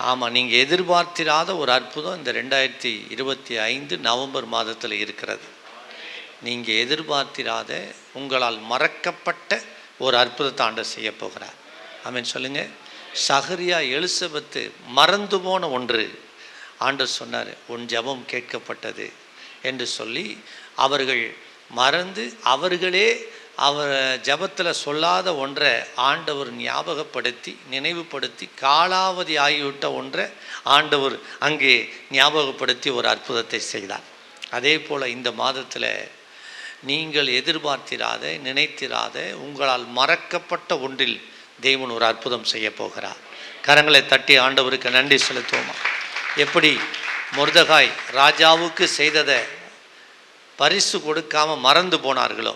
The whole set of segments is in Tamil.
ஆமாம், நீங்கள் எதிர்பார்த்திராத ஒரு அற்புதம் இந்த 2025 நவம்பர் மாதத்தில் இருக்கிறது. நீங்கள் எதிர்பார்த்திராத, உங்களால் மறக்கப்பட்ட ஒரு அற்புதத்தை ஆண்டவர் செய்ய போகிறார். ஆமென் சொல்லுங்கள். சகரியா எலிசபெத்து மறந்து போன ஒன்று ஆண்டவர் சொன்னார், உன் ஜெபம் கேட்கப்பட்டது என்று சொல்லி அவர்கள் மறந்து, அவர்களே அவர் ஜெபத்தில் சொல்லாத ஒன்றை ஆண்டவர் ஞாபகப்படுத்தி நினைவுபடுத்தி, காலாவதி ஆகிவிட்ட ஒன்றை ஆண்டவர் அங்கே ஞாபகப்படுத்தி ஒரு அற்புதத்தை செய்தார். அதே போல் இந்த மாதத்தில் நீங்கள் எதிர்பார்த்திராத, நினைத்திராத, உங்களால் மறக்கப்பட்ட ஒன்றில் தேவன் ஒரு அற்புதம் செய்ய போகிறார். கரங்களை தட்டி ஆண்டவருக்கு நன்றி செலுத்துவோமா? எப்படி மொர்தெகாய் ராஜாவுக்கு செய்ததை பரிசு கொடுக்காமல் மறந்து போனார்களோ,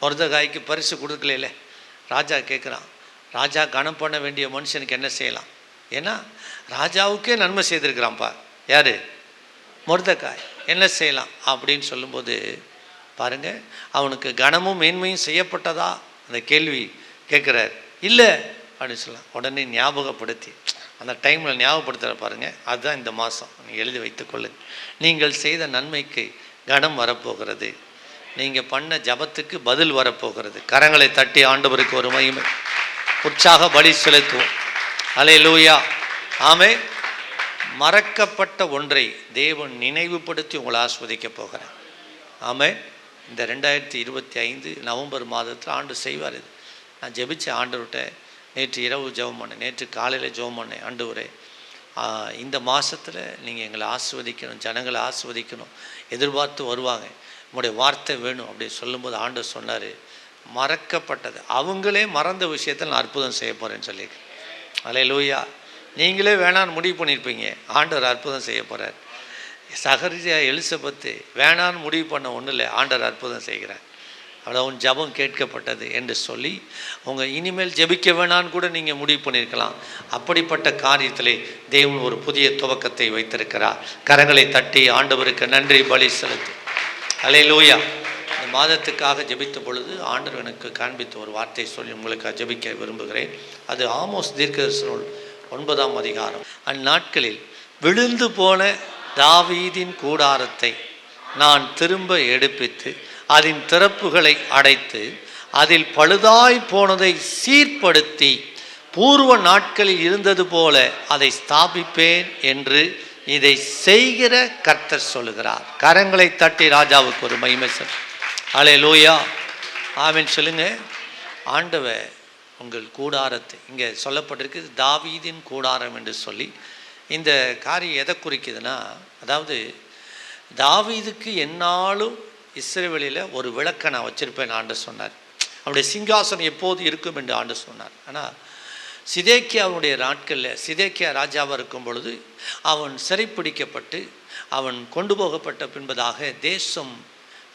மொர்தெகாய்க்கு பரிசு கொடுக்கல. ராஜா கேட்குறான், ராஜா கனம் பண்ண வேண்டிய மனுஷனுக்கு என்ன செய்யலாம்? ஏன்னா ராஜாவுக்கே நன்மை செய்திருக்கிறான்ப்பா. யார்? மொர்தெகாய். என்ன செய்யலாம் அப்படின்னு சொல்லும்போது பாருங்கள், அவனுக்கு கனமும் மேன்மையும் செய்யப்பட்டதா அந்த கேள்வி கேட்குறார். இல்லை அப்படின்னு சொல்லலாம். உடனே ஞாபகப்படுத்தி, அந்த டைமில் ஞாபகப்படுத்துகிற பாருங்கள், அதுதான் இந்த மாதம் நீங்கள் எழுதி வைத்துக்கொள்ளுங்கள். நீங்கள் செய்த நன்மைக்கு கனம் வரப்போகிறது, நீங்கள் பண்ண ஜபத்துக்கு பதில் வரப்போகிறது. கரங்களை தட்டி ஆண்டவருக்கு ஒரு மகிமை, உற்சாக பலி செலுத்துவோம். அல்லேலூயா. ஆமென். மறக்கப்பட்ட ஒன்றை தேவன் நினைவுபடுத்தி உங்களை ஆஸ்வதிக்க போகிறார். ஆமென். இந்த 2025 நவம்பர் மாதத்தில் ஆண்டு செய்வார். இது நான் ஜெபிச்ச ஆண்டவர்கிட்ட நேற்று இரவு ஜெபம் பண்ணேன், நேற்று காலையில் ஜெபம் பண்ணேன். ஆண்டவரே, இந்த மாதத்தில் நீங்கள் எங்களை ஆஸ்வதிக்கணும், ஜனங்களை ஆஸ்வதிக்கணும், எதிர்பார்த்து வருவாங்க, உங்களுடைய வார்த்தை வேணும் அப்படி சொல்லும்போது ஆண்டவர் சொன்னார், மறக்கப்பட்டது அவங்களே மறந்த விஷயத்தில் நான் அற்புதம் செய்ய போகிறேன்னு சொல்லியிருக்கேன். அல்லேலூயா. நீங்களே வேணான்னு முடிவு பண்ணியிருப்பீங்க, ஆண்டவர் அற்புதம் செய்ய போகிறார். சகரியா எலிசபெத்து வேணான்னு முடிவு பண்ண ஒன்றும் இல்லை, ஆண்டவர் அற்புதம் செய்கிறார். அவ்வளோ உன் ஜபம் கேட்கப்பட்டது என்று சொல்லி உங்கள் இனிமேல் ஜெபிக்க வேணான்னு கூட நீங்கள் முடிவு பண்ணியிருக்கலாம். அப்படிப்பட்ட காரியத்திலே தேவன் ஒரு புதிய துவக்கத்தை வைத்திருக்கிறார். கரங்களை தட்டி ஆண்டவருக்கு நன்றி பலி செலுத்து. அல்லேலூயா. இந்த மாதத்துக்காக ஜெபித்த பொழுது ஆண்டவர் எனக்கு காண்பித்த ஒரு வார்த்தை சொல்லி உங்களுக்கு ஜெபிக்க விரும்புகிறேன். அது ஆமோஸ் தீர்க்கதரிசன நூல் 9ஆம் அதிகாரம். அந்நாட்களில் விழுந்து போன தாவீதின் கூடாரத்தை நான் திரும்ப எடுப்பித்து அதன் திறப்புகளை அடைத்து அதில் பழுதாய் போனதை சீர்படுத்தி பூர்வ நாட்களில் இருந்தது போல அதை ஸ்தாபிப்பேன் என்று இதை செய்கிற கர்த்தர் சொல்லுகிறார். கரங்களை தட்டி ராஜாவுக்கு ஒரு மகிமை சொல். அல்லேலூயா. ஆமென் சொல்லுங்க. ஆண்டவர் உங்கள் கூடாரத்தை, இங்கே சொல்லப்பட்டிருக்கு தாவீதின் கூடாரம் என்று சொல்லி. இந்த காரியம் எதை குறிக்குதுன்னா, அதாவது தாவீதுக்கு என்னாலும் இஸ்ரவேலில் ஒரு விளக்கை நான் வச்சிருப்பேன் ஆண்டவர் சொன்னார். அவனுடைய சிங்காசனம் எப்போது இருக்கும் என்று ஆண்டவர் சொன்னார். ஆனால் சிதேக்கியாவுடைய நாட்களில் சிதேக்கியா ராஜாவாக இருக்கும் பொழுது அவன் சிறைப்பிடிக்கப்பட்டு அவன் கொண்டு போகப்பட்ட பின்பதாக தேசம்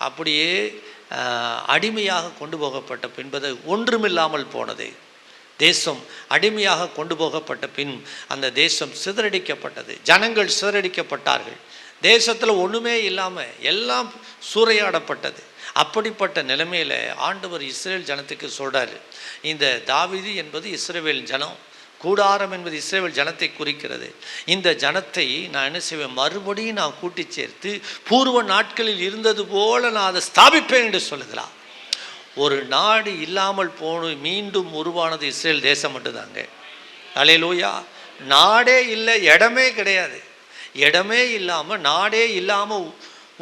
அப்படியே அடிமையாக கொண்டு போகப்பட்ட பின்பது ஒன்றுமில்லாமல் போனது. தேசம் அடிமையாக கொண்டு போகப்பட்ட பின் அந்த தேசம் சிதறடிக்கப்பட்டது, ஜனங்கள் சிதறடிக்கப்பட்டார்கள். தேசத்தில் ஒன்றுமே இல்லாமல் எல்லாம் சூறையாடப்பட்டது. அப்படிப்பட்ட நிலைமையில் ஆண்டவர் இஸ்ரேல் ஜனத்துக்கு சொல்கிறார், இந்த தாவீது என்பது இஸ்ரவேல் ஜனம், கூடாரம் என்பது இஸ்ரவேல் ஜனத்தை குறிக்கிறது. இந்த ஜனத்தை நான் என்ன செய்வேன், மறுபடியும் நான் கூட்டி சேர்த்து பூர்வ நாட்களில் இருந்தது போல நான் அதை ஸ்தாபிப்பேன் என்று சொல்லுகிறார். ஒரு நாடு இல்லாமல் போன மீண்டும் உருவானது இஸ்ரேல் தேசம் மட்டும்தாங்க. அல்லேலூயா. நாடே இல்லை, இடமே கிடையாது. இடமே இல்லாமல், நாடே இல்லாமல்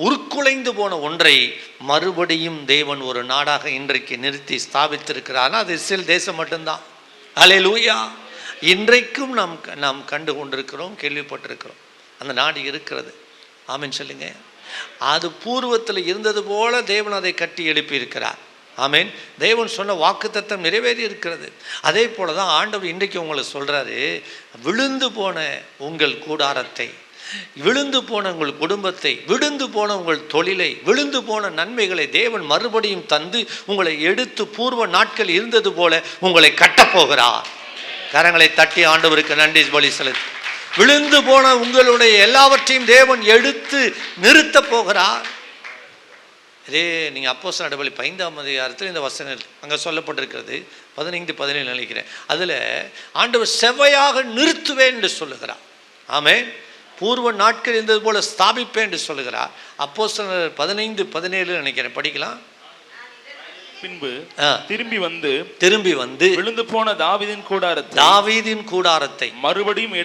உருக்குலைந்து போன ஒன்றை மறுபடியும் தேவன் ஒரு நாடாக இன்றைக்கு நிறுத்தி ஸ்தாபித்திருக்கிறார். அது இஸ்ரேல் தேசம் மட்டும்தான். அல்லேலூயா. இன்றைக்கும் நாம் கண்டு கொண்டிருக்கிறோம், கேள்விப்பட்டிருக்கிறோம். அந்த நாடு இருக்கிறது. ஆமென் சொல்லுங்க. அது பூர்வத்தில் இருந்தது போல தேவன் அதை கட்டி எழுப்பி இருக்கிறார். ஆமென். தேவன் சொன்ன வாக்குத்தத்தம் நிறைவேறி இருக்கிறது. அதே போல தான் ஆண்டவர் இன்றைக்கு உங்களை சொல்கிறாரு, விழுந்து போன உங்கள் கூடாரத்தை, விழுந்து போன உங்கள் குடும்பத்தை, விழுந்து போன உங்கள் தொழிலை, விழுந்து போன நன்மைகளை தேவன் மறுபடியும் தந்து உங்களை எடுத்து பூர்வ நாட்கள் இருந்தது போல உங்களை கட்டப்போகிறார். கரங்களை தட்டி ஆண்டவருக்கு நன்றி பலி செலுத்து. விழுந்து போன உங்களுடைய எல்லாவற்றையும் தேவன் எடுத்து நிறுத்த போகிறார். இதே நீங்கள் அப்போஸ்தலர் நடவடிக்கை 5ஆம் அதிகாரத்தில் இந்த வசனங்கள் அங்கே சொல்லப்பட்டிருக்கிறது 15-17 நினைக்கிறேன். அதில் ஆண்டவர் செவ்வையாக நிறுத்துவேன் என்று சொல்லுகிறார். ஆமென். பூர்வ நாட்கள் இருந்தது போல ஸ்தாபிப்பேன் என்று சொல்லுகிறார். அப்போஸ்தலர் 15-17 நினைக்கிறேன், படிக்கலாம். பின்பு திரும்பி வந்து விழுந்து போன தாவீதின் கூடாரத்தை மறுபடியும்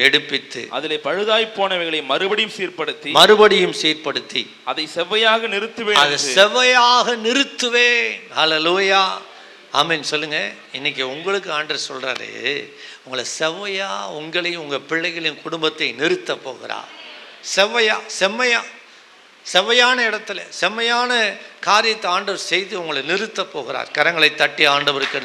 எடுப்பித்து அதிலே பழுதாய் போனவைகளை மறுபடியும் சீர்படுத்தி அதை செவ்வையாக நிறுத்துவேன். ஹல்லேலூயா, ஆமென் சொல்லுங்க. இன்னைக்கு உங்களுக்கு ஆண்டவர் சொல்றாரு, உங்களை செவ்வையா, உங்களையும் உங்க பிள்ளைகளையும் குடும்பத்தை நிறுத்த போகிறார். செவ்வையான இடத்துல செம்மையான காரியத்தை ஆண்டவர் செய்து உங்களை நிறுத்த போகிறார். கரங்களை தட்டி ஆண்டவருக்கு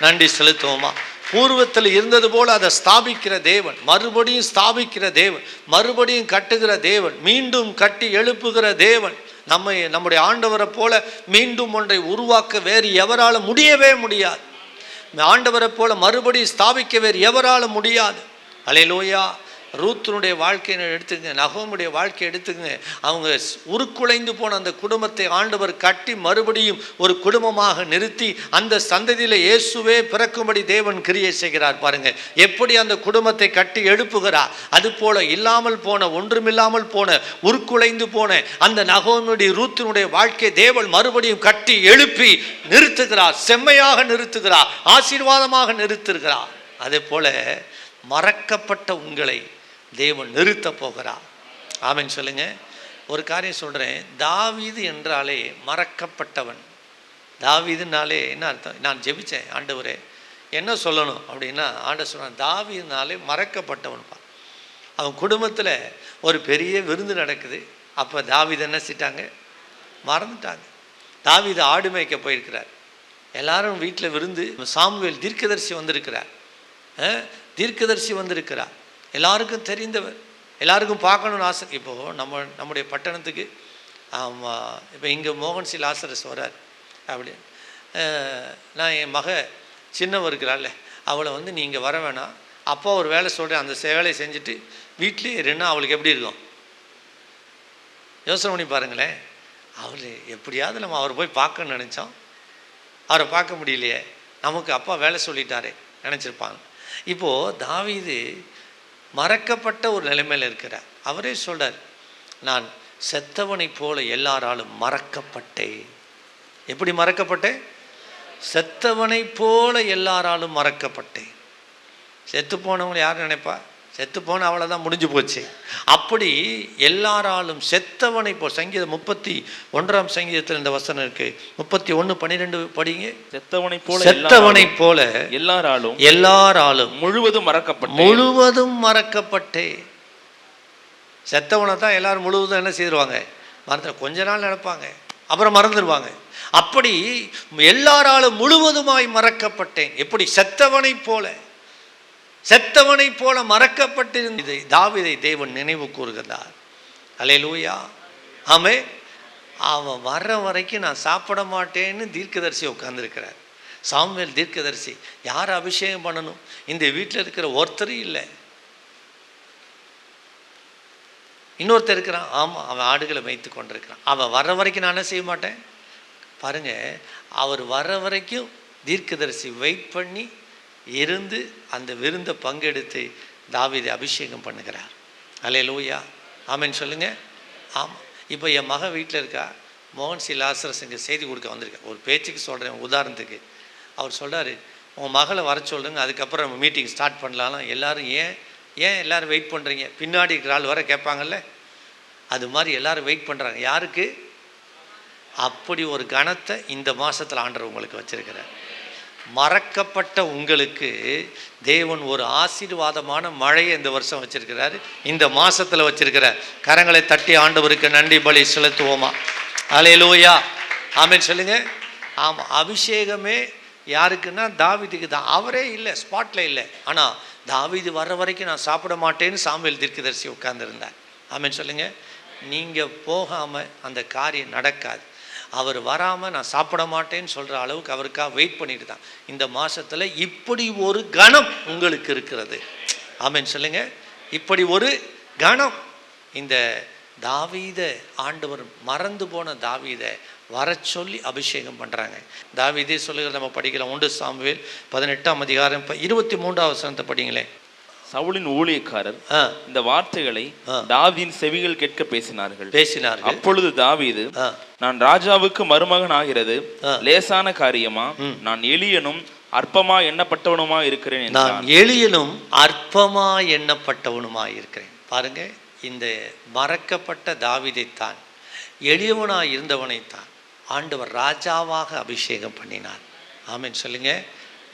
நன்றி செலுத்துவோமா? பூர்வத்தில் இருந்தது போல அதை ஸ்தாபிக்கிற தேவன், மறுபடியும் ஸ்தாபிக்கிற தேவன், மறுபடியும் கட்டுகிற தேவன், மீண்டும் கட்டி எழுப்புகிற தேவன். நம்முடைய ஆண்டவரை போல மீண்டும் ஒன்றை உருவாக்க வேறு எவரால முடியவே முடியாது. ஆண்டவரை போல மறுபடியும் ஸ்தாபிக்க வேறு எவரால முடியாது. அல்லேலூயா. ரூத்தினுடைய வாழ்க்கையை எடுத்துங்க, நகோமுடைய வாழ்க்கையை எடுத்துங்க. அவங்க உருக்குலைந்து போன அந்த குடும்பத்தை ஆண்டவர் கட்டி மறுபடியும் ஒரு குடும்பமாக நிறுத்தி அந்த சந்ததியில் இயேசுவே பிறக்கும்படி தேவன் கிரியை செய்கிறார். பாருங்க எப்படி அந்த குடும்பத்தை கட்டி எழுப்புகிறார். அது போல இல்லாமல் போன, ஒன்றுமில்லாமல் போன, உருக்குலைந்து போன அந்த நகோமுடைய ரூத்தினுடைய வாழ்க்கை தேவன் மறுபடியும் கட்டி எழுப்பி நிறுத்துகிறார். செம்மையாக நிறுத்துகிறார், ஆசீர்வாதமாக நிறுத்துகிறார். அதே போல மறக்கப்பட்ட உங்களை தேவன் நிறுத்த போகிறார். ஆமென் சொல்லுங்க. ஒரு காரியம் சொல்கிறேன், தாவீது என்றாலே மறக்கப்பட்டவன். தாவீதுனாலே என்ன அர்த்தம்? நான் ஜெபித்தேன், ஆண்டவரே என்ன சொல்லணும் அப்படின்னா, ஆண்டவர் சொன்னான், தாவீதுனாலே மறக்கப்பட்டவன். அவன் குடும்பத்தில் ஒரு பெரிய விருந்து நடக்குது. அப்போ தாவீது என்ன செஞ்சிட்டாங்க? மறந்துட்டாங்க. தாவீது ஆடு மேய்க்க போயிருக்கிறார். எல்லாரும் வீட்டில் விருந்து. சாமுவேல் தீர்க்கதரிசி வந்திருக்கிறார். எல்லாருக்கும் தெரிந்தவர், எல்லாருக்கும் பார்க்கணுன்னு ஆசை. இப்போது நம்முடைய பட்டணத்துக்கு இப்போ இங்கே மோகன் சி லாசரஸ் வரார். அப்படி நான் என் மக சின்னவ இருக்கிறாள்ல, அவளை நீ இங்கே வர வேணாம், அப்பா ஒரு வேலை சொல்கிறேன், அந்த வேலையை செஞ்சுட்டு வீட்லேயே இருன்னா அவளுக்கு எப்படி இருக்கும்? யோசனை பண்ணி பாருங்களேன். அவர் எப்படியாவது நம்ம அவரை போய் பார்க்கணும்னு நினச்சோம், அவரை பார்க்க முடியலையே, நமக்கு அப்பா வேலை சொல்லிட்டாரே நினச்சிருப்பாங்க. இப்போது தாவீது மறக்கப்பட்ட ஒரு நிலைமையில் இருக்கிறார். அவரே சொல்றார், நான் செத்தவனை போல எல்லாராலும் மறக்கப்பட்டேன். எப்படி மறக்கப்பட்டேன்? செத்தவனை போல எல்லாராலும் மறக்கப்பட்டேன். செத்து போனவங்க யார் நினைப்பா? செத்து போன அவ்வளோதான், முடிஞ்சு போச்சு. அப்படி எல்லாராலும் செத்தவனை போல். சங்கீதம் 31ஆம் சங்கீதத்தில் இந்த வசனம் இருக்கு. 31:12 படிங்க. செத்தவனை போல எல்லாராலும் முழுவதும் மறக்கப்பட்டே. செத்தவனை தான் எல்லாரும் முழுவதும் என்ன செய்திருவாங்க? கொஞ்ச நாள் நினைப்பாங்க, அப்புறம் மறந்துடுவாங்க. அப்படி எல்லாராலும் முழுவதுமாய் மறக்கப்பட்டேன். எப்படி? செத்தவனை போல மறக்கப்பட்டிருந்தது தாவீதை தேவன் நினைவு கூறுகிறார். அல்லேலூயா, ஆமென். அவன் வர்ற வரைக்கும் நான் சாப்பிட மாட்டேன்னு தீர்க்கதரிசி உட்கார்ந்துருக்கிறார். சாமுவேல் தீர்க்கதரிசி. யார் அபிஷேகம் பண்ணணும்? இந்த வீட்டில் இருக்கிற ஒருத்தரும் இல்லை. இன்னொருத்தர் இருக்கிறான். ஆமாம், அவன் ஆடுகளை மேய்த்து கொண்டிருக்கிறான். அவன் வர்ற வரைக்கும் நான் என்ன செய்ய மாட்டேன்? பாருங்க, அவர் வர்ற வரைக்கும் தீர்க்கதரிசி வெயிட் பண்ணி இருந்து அந்த விருந்தை பங்கெடுத்து தாவீதை அபிஷேகம் பண்ணுகிறார். அல்லேலூயா, ஆமென் சொல்லுங்க. ஆமாம். இப்போ என் மக வீட்டில் இருக்கா, மோகன் சி லாசரஸ் இங்கே செய்தி கொடுக்க வந்திருக்கேன். ஒரு பேச்சுக்கு சொல்கிறேன், உதாரணத்துக்கு. அவர் சொல்கிறாரு, உங்கள் மகளை வர சொல்லுங்க, அதுக்கப்புறம் நம்ம மீட்டிங் ஸ்டார்ட் பண்ணலாம். எல்லோரும் ஏன் எல்லோரும் வெயிட் பண்ணுறீங்க? பின்னாடி இருக்கிற ஆள் வர கேட்பாங்கல்ல, அது மாதிரி எல்லோரும் வெயிட் பண்ணுறாங்க. யாருக்கு? அப்படி ஒரு கணத்தை இந்த மாதத்தில் ஆண்டவர் உங்களுக்கு வச்சிருக்கிறார். மறக்கப்பட்ட உங்களுக்கு தேவன் ஒரு ஆசீர்வாதமான மழையை இந்த வருஷம் வச்சிருக்கிறாரு, இந்த மாசத்துல வச்சிருக்கிறார். கரங்களை தட்டி ஆண்டவருக்கு நன்றி பலி செலுத்துவோமா? அல்லேலூயா, ஆமென் சொல்லுங்க. ஆமாம், அபிஷேகமே யாருக்குன்னா தாவீதுக்கு தான். அவரே இல்லை, ஸ்பாட்ல இல்லை. ஆனால் தாவீது வர்ற வரைக்கும் நான் சாப்பிட மாட்டேன்னு சாமுவேல் தீர்க்கதரிசி உட்கார்ந்துருந்தார். ஆமென் சொல்லுங்க. நீங்கள் போகாமல் அந்த காரியம் நடக்காது. அவர் வராமல் நான் சாப்பிட மாட்டேன்னு சொல்கிற அளவுக்கு அவருக்காக வெயிட் பண்ணிட்டு தான். இந்த மாதத்தில் இப்படி ஒரு கணம் உங்களுக்கு இருக்கிறது. ஆமென் சொல்லுங்க. இப்படி ஒரு கணம் இந்த தாவீதை ஆண்டவர் மறந்து போன தாவீதை வர சொல்லி அபிஷேகம் பண்ணுறாங்க. தாவீதே சொல்லுகிற நம்ம படிக்கலாம். 1 சாமுவேல் 18ஆம் அதிகாரம் 23ஆம் வசனத்தை படிங்களேன். சவுலின் ஊழியக்காரர் இந்த வார்த்தைகளை தாவீதின் செவிகள் கேட்க பேசினார்கள். அப்பொழுது தாவீது, நான் ராஜாவுக்கு மருமகன் ஆகிறது லேசான காரியமா? நான் எளியனும் அற்பமா எண்ணப்பட்டவனுமா இருக்கிறேன். நான் எளியனும் அற்பமா எண்ணப்பட்டவனுமா இருக்கிறேன். பாருங்க, இந்த மறக்கப்பட்ட தாவீதைத்தான், எளியவனாய் இருந்தவனைத்தான் ஆண்டவர் ராஜாவாக அபிஷேகம் பண்ணினார். ஆமென் சொல்லுங்க.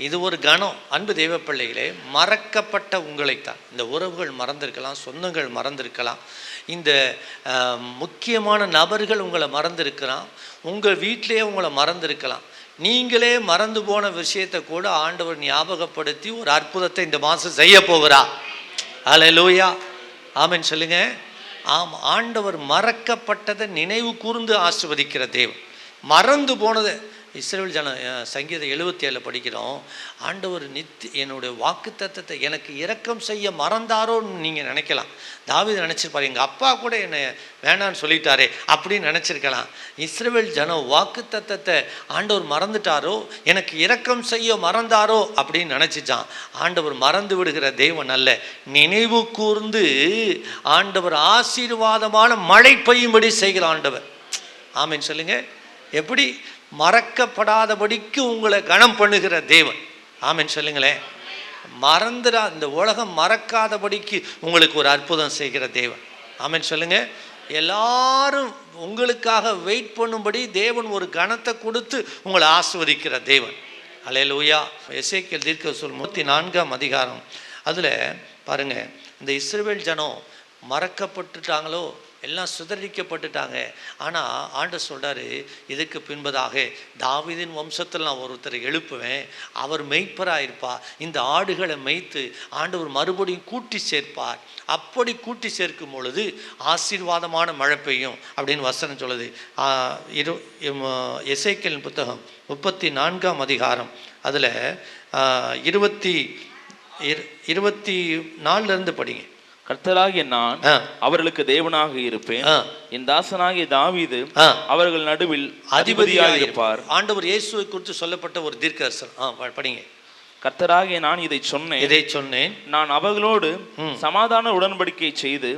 இது ஒரு கணம். அன்பு தெய்வ பிள்ளைகளே, மறக்கப்பட்ட உங்களைத்தான். இந்த உறவுகள் மறந்திருக்கலாம், சொந்தங்கள் மறந்திருக்கலாம், இந்த முக்கியமான நபர்கள் உங்களை மறந்திருக்கலாம், உங்கள் வீட்டிலேயே உங்களை மறந்திருக்கலாம். நீங்களே மறந்து போன விஷயத்தை கூட ஆண்டவர் ஞாபகப்படுத்தி ஒரு அற்புதத்தை இந்த மாதம் செய்ய போகிறா. அல்லேலூயா, ஆமென் சொல்லுங்க. ஆம், ஆண்டவர் மறக்கப்பட்டதை நினைவு கூர்ந்து ஆசீர்வதிக்கிற தேவன். மறந்து போனதை இஸ்ரவேல் ஜன சங்கீதம் 77 படிக்கிறோம். ஆண்டவர் என்னுடைய வாக்குத்தத்தத்தை எனக்கு இரக்கம் செய்ய மறந்தாரோன்னு நீங்கள் நினைக்கலாம். தாவீது நினச்சிருப்பார், எங்கள் அப்பா கூட என்னை வேணான்னு சொல்லிட்டாரே அப்படின்னு நினச்சிருக்கலாம். இஸ்ரவேல் ஜனம் வாக்குத்தத்தத்தை ஆண்டவர் மறந்துட்டாரோ, எனக்கு இரக்கம் செய்ய மறந்தாரோ அப்படின்னு நினச்சிச்சான். ஆண்டவர் மறந்து விடுகிற தெய்வன் அல்ல, நினைவு கூர்ந்து ஆண்டவர் ஆசீர்வாதமான மழை பெய்யும்படி செய்கிற ஆண்டவர். ஆமென் சொல்லுங்க. எப்படி? மறக்கப்படாதபடிக்கு உங்களை கனம் பண்ணுகிற தேவன். ஆமென் சொல்லுங்களேன். மறந்துடா, இந்த உலகம் மறக்காதபடிக்கு உங்களுக்கு ஒரு அற்புதம் செய்கிற தேவன். ஆமென் சொல்லுங்க. எல்லாரும் உங்களுக்காக வெயிட் பண்ணும்படி தேவன் ஒரு கனத்தை கொடுத்து உங்களை ஆசீர்வதிக்கிற தேவன். அல்லேலூயா. எசேக்கியேல் தீர்க்கதரிசி 34ஆம் அதிகாரம் அதில் பாருங்க, இந்த இஸ்ரவேல் ஜனம் மறக்கப்பட்டுட்டாங்களோ, எல்லாம் சுதரிக்கப்பட்டுட்டாங்க. ஆனால் ஆண்டவர் சொல்கிறாரு, இதுக்கு பின்பதாக தாவீதின் வம்சத்தில் நான் ஒருத்தரை எழுப்புவேன், அவர் மெய்ப்பராக இருப்பார், இந்த ஆடுகளை மேய்த்து ஆண்டவர் மறுபடியும் கூட்டி சேர்ப்பார். அப்படி கூட்டி சேர்க்கும் பொழுது ஆசீர்வாதமான மழை பெய்யும் அப்படின்னு வசனம் சொல்லுது. எசேக்கியேல் புத்தகம் 34ஆம் அதிகாரம் அதில் 24 படிங்க. கர்த்தராகிய நான் அவர்களுக்கு தேவனாக இருப்பேன், என் தாசனாகிய தாவீது அவர்கள் நடுவில் அதிபதியாக இருப்பார். ஆண்டவர் இயேசுவை குறித்து சொல்லப்பட்ட ஒரு தீர்க்கதரிசனம். படிங்க. கர்த்தராகிய நான் இதை சொன்னேன், நான் அவர்களோடு சமாதான உடன்படிக்கை செய்து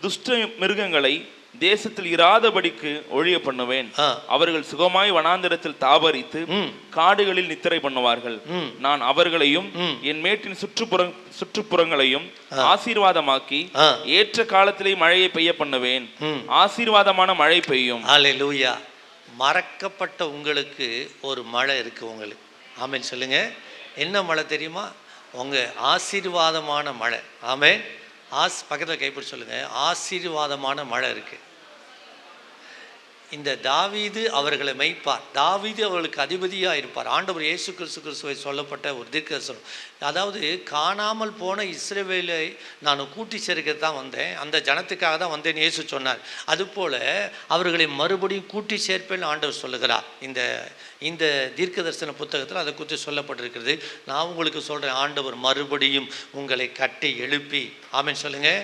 துஷ்ட மிருகங்களை தேசத்தில் இராதபடிக்கு ஒழிய பண்ணுவேன். அவர்கள் சுகமாய் வனாந்திரத்தில் தாபரித்து காடுகளில் நித்திரை பண்ணுவார்கள். நான் அவர்களையும் என் மேட்டின் சுற்றுப்புறங்களையும் ஆசீர்வாதமாக்கி ஏற்ற காலத்திலே மழையை பெய்ய பண்ணுவேன். ஆசீர்வாதமான மழை பெய்யும். அல்லேலூயா. மறக்கப்பட்ட உங்களுக்கு ஒரு மழை இருக்கு உங்களுக்கு. ஆமென் சொல்லுங்க. என்ன மழை தெரியுமா? உங்க ஆசீர்வாதமான மழை. ஆமென். பக்கத்தில் கைப்பிடி சொல்லுங்க, ஆசீர்வாதமான மழை இருக்கு. இந்த தாவீது அவர்களை மெய்ப்பார், தாவீது அவர்களுக்கு அதிபதியாக இருப்பார். ஆண்டவர் இயேசு கிறிஸ்துவை சொல்லப்பட்ட ஒரு தீர்க்கதரிசனம். அதாவது காணாமல் போன இஸ்ரவேலை நான் கூட்டி சேர்க்க தான் வந்தேன், அந்த ஜனத்துக்காக தான் வந்தேன் இயேசு சொன்னார். அதுபோல் அவர்களை மறுபடியும் கூட்டி சேர்ப்பேன்னு ஆண்டவர் சொல்லுகிறார். இந்த தீர்க்கதரிசன புத்தகத்தில் அதை குறித்து சொல்லப்பட்டிருக்கிறது. நான் உங்களுக்கு சொல்கிறேன், ஆண்டவர் மறுபடியும் உங்களை கட்டி எழுப்பி, ஆமென் சொல்லுங்கள்,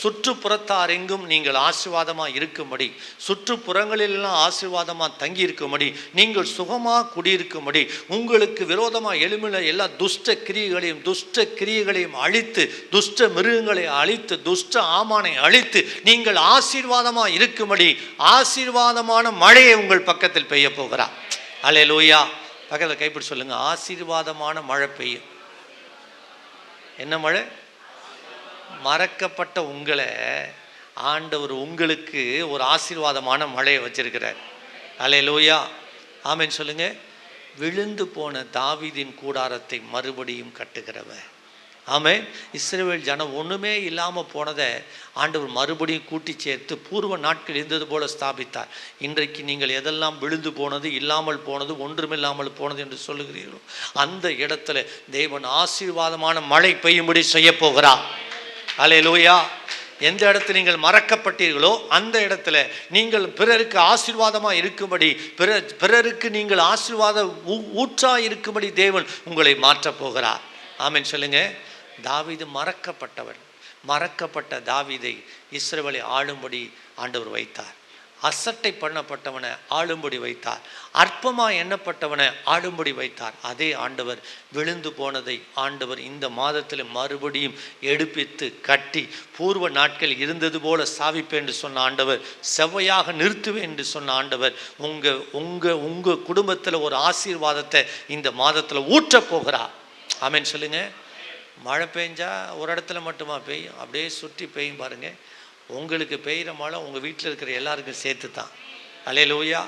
சுற்றுப்புறத்தார் எங்கும் நீங்கள் ஆசீர்வாதமாக இருக்கும்படி, சுற்றுப்புறங்களிலெல்லாம் ஆசீர்வாதமாக தங்கி இருக்கும்படி, நீங்கள் சுகமாக குடியிருக்கும்படி, உங்களுக்கு விரோதமாக எழுமின எல்லா துஷ்ட கிரியைகளையும் அழித்து, துஷ்ட மிருகங்களை அழித்து, துஷ்ட ஆமானை அழித்து, நீங்கள் ஆசீர்வாதமாக இருக்கும்படி ஆசீர்வாதமான மழையை உங்கள் பக்கத்தில் பெய்ய போகிறார். அல்லேலூயா. பக்கத்தில் கைப்பிடி சொல்லுங்க, ஆசீர்வாதமான மழை பெய்யும். என்ன மழை? மறக்கப்பட்ட உங்களை ஆண்டவர் உங்களுக்கு ஒரு ஆசீர்வாதமான மழையை வச்சிருக்கிறார். அல்லேலூயா. ஆமென் சொல்லுங்க. விழுந்து போன தாவீதின் கூடாரத்தை மறுபடியும் கட்டுகிறவர். ஆமென். இஸ்ரவேல் ஜனம் ஒன்றுமே இல்லாமல் போனதை ஆண்டவர் மறுபடியும் கூட்டி சேர்த்து பூர்வ நாட்கள் இருந்தது போல ஸ்தாபித்தார். இன்றைக்கு நீங்கள் எதெல்லாம் விழுந்து போனது, இல்லாமல் போனது, ஒன்றுமில்லாமல் போனது என்று சொல்லுகிறீர்களோ, அந்த இடத்துல தேவன் ஆசீர்வாதமான மழை பெய்யும்படி செய்ய போகிறார். அல்லேலூயா. எந்த இடத்துல நீங்கள் மறக்கப்பட்டீர்களோ அந்த இடத்துல நீங்கள் பிறருக்கு ஆசீர்வாதமாக இருக்கும்படி, பிறருக்கு நீங்கள் ஆசீர்வாத ஊற்றாக இருக்கும்படி தேவன் உங்களை மாற்றப் போகிறார். ஆமென் சொல்லுங்க. தாவீது மறக்கப்பட்டவன், மறக்கப்பட்ட தாவீதை இஸ்ரவேலை ஆளும்படி ஆண்டவர் வைத்தார். அசட்டை பண்ணப்பட்டவனை ஆளும்படி வைத்தார். அற்பமாக எண்ணப்பட்டவனை ஆளும்படி வைத்தார். அதே ஆண்டவர் விழுந்து போனதை ஆண்டவர் இந்த மாதத்தில் மறுபடியும் எடுப்பித்து கட்டி, பூர்வ நாட்கள் இருந்தது போல ஸ்தாபிப்பேன் என்று சொன்ன ஆண்டவர், செவ்வையாக நிறுத்துவேன் என்று சொன்ன ஆண்டவர் உங்கள் குடும்பத்தில் ஒரு ஆசீர்வாதத்தை இந்த மாதத்தில் ஊற்றப் போகிறார். ஆமென் சொல்லுங்க. மழை பெஞ்சா ஒரு இடத்துல மட்டுமா பெய்யும்? அப்படியே சுற்றி பெய்யும் பாருங்க. உங்களுக்கு பெய்கிற மழை உங்கள் வீட்டில் இருக்கிற எல்லாருக்கும் சேர்த்து தான். அல்லேலூயா.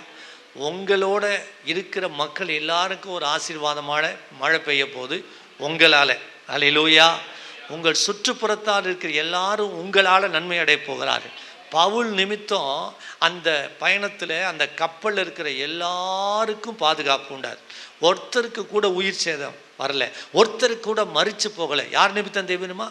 உங்களோட இருக்கிற மக்கள் எல்லாருக்கும் ஒரு ஆசீர்வாதமான மழை பெய்ய போகுது உங்களால். அல்லேலூயா. உங்கள் சுற்றுப்புறத்தால் இருக்கிற எல்லாரும் உங்களால் நன்மை அடைய போகிறார்கள். பவுல் நிமித்தம் அந்த பயணத்தில் அந்த கப்பலில் இருக்கிற எல்லாருக்கும் பாதுகாப்பு உண்டாது. ஒருத்தருக்கு கூட உயிர் சேதம் வரல, ஒருத்தருக்கு கூட மறித்து போகலை. யார் நிமித்தம் தேவனுமா?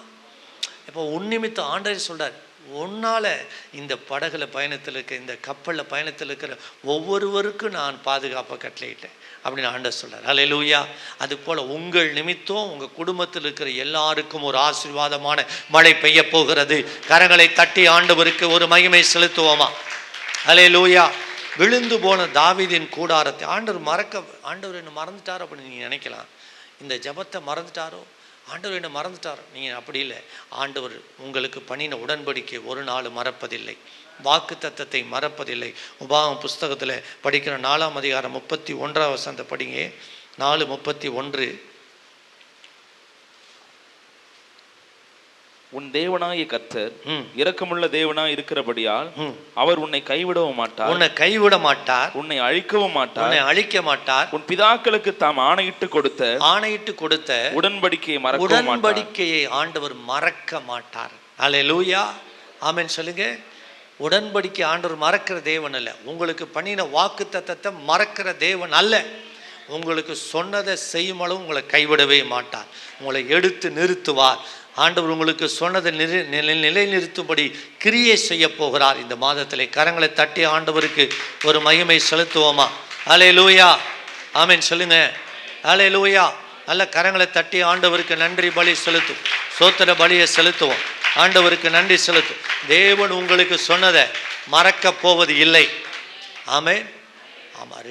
இப்போ உன் நிமித்தம் ஆண்டவர் சொல்கிறார், உன்னால் இந்த படகுல பயணத்தில் இருக்கிற, இந்த கப்பலில் பயணத்தில் இருக்கிற ஒவ்வொருவருக்கும் நான் பாதுகாப்பை கட்டளையிட்டேன் அப்படின்னு ஆண்டவர் சொல்கிறார். அல்லேலூயா. அதுபோல் உங்கள் நிமித்தம் உங்கள் குடும்பத்தில் இருக்கிற எல்லாருக்கும் ஒரு ஆசீர்வாதமான மழை பெய்ய போகிறது. கரங்களை தட்டி ஆண்டவருக்கு ஒரு மகிமை செலுத்துவோமா? அல்லேலூயா. விழுந்து போன தாவீதின் கூடாரத்தை ஆண்டவர் என்ன மறந்துட்டாரோ அப்படின்னு நீங்கள் நினைக்கலாம். இந்த ஜெபத்தை மறந்துட்டாரோ, ஆண்டவர் என்ன மறந்துட்டார்? நீங்கள் அப்படி இல்லை. ஆண்டவர் உங்களுக்கு பண்ணின உடன்படிக்கை ஒரு நாள் மறப்பதில்லை, வாக்கு தத்தத்தை மறப்பதில்லை. உபாகமம் புஸ்தகத்தில் படிக்கிற 4ஆம் அதிகாரம் 31ஆம் வசனத்தை படிங்க. 4:31. உன் தேவனாகிய கர்த்தர் இரக்கமுள்ள தேவனாய் இருக்கிறபடியால் அவர் உன்னை கைவிடவும் மாட்டார், உன்னை அழிக்கவும் மாட்டார். உன் பிதாக்களுக்கு தாம் ஆணையிட்டு கொடுத்த உடன்படிக்கையை ஆண்டவர் மறக்க மாட்டார். அல்லேலூயா. ஆமென் சொல்லுங்க. உடன்படிக்கை ஆண்டவர் மறக்கிற தேவன் அல்ல. உங்களுக்கு பண்ணின வாக்கு தத்தத்தை மறக்கிற தேவன் அல்ல. உங்களுக்கு சொன்னதை செய்யும் அளவு உங்களை கைவிடவே மாட்டார். உங்களை எடுத்து நிறுத்துவார். ஆண்டவர் உங்களுக்கு சொன்னதை நிலை நிறுத்தும்படி கிரியை செய்ய போகிறார் இந்த மாதத்திலே. கரங்களை தட்டி ஆண்டவருக்கு ஒரு மகிமை செலுத்துவோமா? அல்லேலூயா. ஆமென் சொல்லுங்க. அல்லேலூயா. நல்ல கரங்களை தட்டி ஆண்டவருக்கு நன்றி பலி செலுத்தும், சோத்திர பலியை செலுத்துவோம். ஆண்டவருக்கு நன்றி செலுத்தும். தேவன் உங்களுக்கு சொன்னதை மறக்க போவது இல்லை. ஆமென். ஆமாம்.